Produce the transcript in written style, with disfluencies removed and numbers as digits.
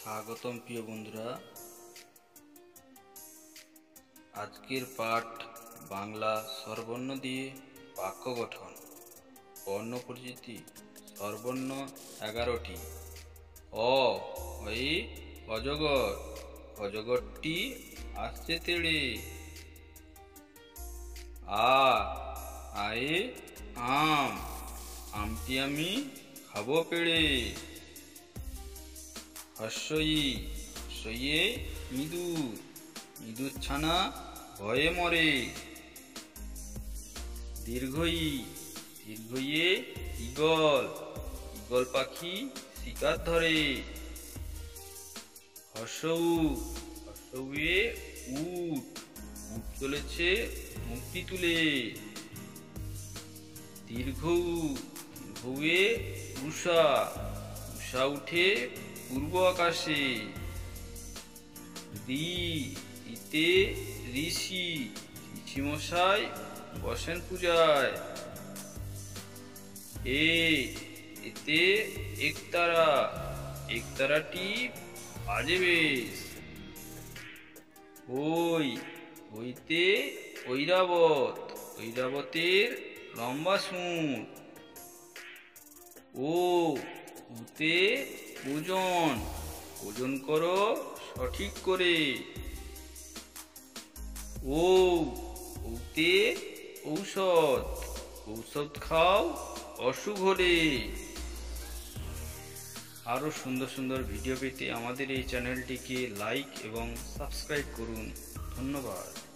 স্বাগতম প্রিয় বন্ধুরা। আজকের পাঠ বাংলা স্বরবর্ণ দিয়ে বাক্য গঠন। বর্ণ পরিচিতি। স্বরবর্ণ 11টি। অ হয়ে অজগর, অজগরটি আসছে তেড়ে। আয়ে আম, আমটি আমি খাবো পেড়ে। হর্ষই, হর্ষইয়ে ইঁদুর, ইঁদুর ছানা ভয়ে মরে। দীর্ঘই, দীর্ঘইয়ে ঈগল, ঈগল পাখি শিকার ধরে। হর্ষউ, হর্ষউয়ে উট, উট চলেছে মুক্তি তুলে। দীর্ঘউ, দীর্ঘউয়ে উষা, উষা উঠে পূর্ব আকাশে। ঋতে ঋষি, ঋষি মশাই বসেন পূজায়। এতে একতারা, একতারাটি বাজে বেশ। ওইতে ঐরাবত, ঐরাবতের লম্বা শুঁড়। উতে ওজন, ওজন করো সঠিক করে। ওতে ঔষধ, ঔষধ খাও অসুখ হলে। আরো সুন্দর সুন্দর ভিডিও পেতে আমাদের এই চ্যানেলটিকে লাইক এবং সাবস্ক্রাইব করুন। ধন্যবাদ।